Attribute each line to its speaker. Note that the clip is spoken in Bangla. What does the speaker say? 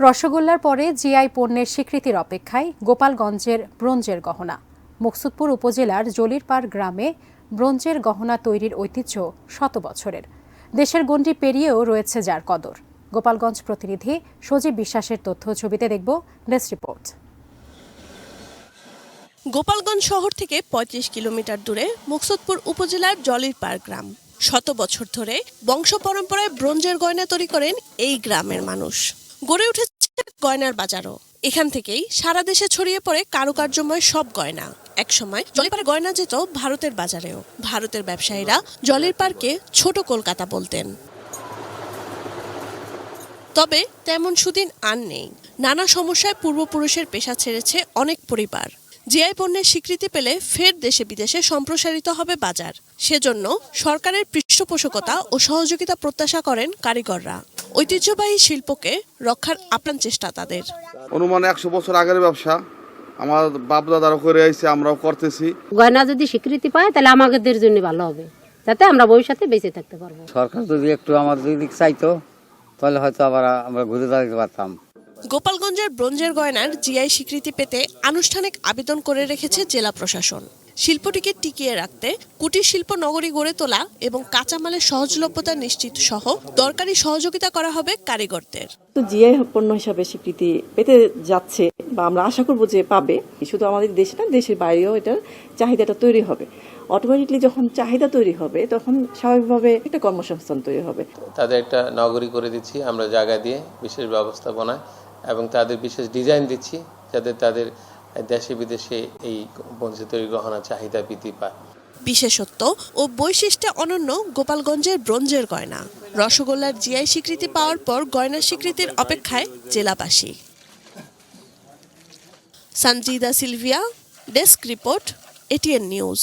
Speaker 1: রসগোল্লার পরে জিআই পণ্যের স্বীকৃতির অপেক্ষায় গোপালগঞ্জের ব্রোঞ্জের গহনা। মুকসুদপুর উপজেলার জলিরপাড় গ্রামে ব্রোঞ্জের গহনা তৈরির ঐতিহ্য শত বছরের। দেশের গণ্ডি পেরিয়েও রয়েছে যার কদর। গোপালগঞ্জ প্রতিনিধি সজীব বিশ্বাসের তথ্য ছবিতে দেখব ডেস্ক রিপোর্ট।
Speaker 2: গোপালগঞ্জ শহর থেকে ৩৫ কিলোমিটার দূরে মুকসুদপুর উপজেলার জলিরপাড় গ্রাম। শত বছর ধরে বংশ পরম্পরায় ব্রোঞ্জের গয়না তৈরি করেন এই গ্রামের মানুষ। গড়ে উঠেছে গয়নার বাজারও। এখান থেকেই সারা দেশে ছড়িয়ে পড়ে কারুকার্যময় সব গয়না। একসময় জলিরপাড়ে গয়না যেত ভারতের বাজারেও। ভারতের ব্যবসায়ীরা জলিরপাড়কে ছোট কলকাতা বলতেন। তবে তেমন সুদিন আর নেই। নানা সমস্যায় পূর্বপুরুষের পেশা ছেড়েছে অনেক পরিবার। জিআই পণ্যের স্বীকৃতি পেলে ফের দেশে বিদেশে সম্প্রসারিত হবে বাজার। সেজন্য সরকারের পৃষ্ঠপোষকতা ও সহযোগিতা প্রত্যাশা করেন কারিগররা। ঐতিহ্যবাহী শিল্পকে রক্ষার আপ্রাণ চেষ্টা তাদের।
Speaker 3: অনুমানে 100 বছর আগের ব্যবসা, আমার বাপ দাদারা করে আইছে, আমরাও করতেছি।
Speaker 4: গয়না যদি স্বীকৃতি পায় তাহলে আমাদের জন্য ভালো হবে, যাতে আমরা ভবিষ্যতে বেঁচে থাকতে পারবো।
Speaker 5: সরকার যদি একটু আমাদের দিক চাইতো তাহলে হয়তো আবার আমরা ঘুরে দাঁড়াতে পারতাম।
Speaker 2: গোপালগঞ্জের ব্রোঞ্জের গয়নার জিআই স্বীকৃতি পেতে আনুষ্ঠানিক আবেদন করে রেখেছে জেলা প্রশাসন। শিল্পটিকে টিকিয়ে রাখতে কুটির শিল্প নগরী গড়ে তোলা এবং কাঁচামালের সহজলভ্যতা নিশ্চিত সহ দরকারি সহযোগিতা করা হবে কারিগরদের।
Speaker 6: তো জিআই পণ্য হিসাবে স্বীকৃতি পেতে যাচ্ছে বা আমরা আশা করব যে পাবে। শুধু আমাদের দেশে না, দেশের বাইরেও এটার চাহিদাটা তৈরি হবে। অটোমেটিকলি যখন চাহিদা তৈরি হবে তখন স্বাভাবিকভাবে একটা কর্মসংস্থান তৈরি হবে।
Speaker 7: তাদের একটা নগরী করে দিচ্ছি আমরা জায়গা দিয়ে, বিশেষ ব্যবস্থাপনায়, এবং তাদের বিশেষ ডিজাইন দিচ্ছি যাতে তাদের দেশে বিদেশে এই বঞ্চিত গহনা চাহিদা বৃদ্ধি পায়।
Speaker 2: বিশেষত্ব ও বৈশিষ্ট্যে অনন্য গোপালগঞ্জের ব্রোঞ্জের গয়না। রসগোল্লার জিআই স্বীকৃতি পাওয়ার পর গয়না স্বীকৃতির অপেক্ষায় জেলাবাসী। Sanjida Silvia, desk report, ATN news.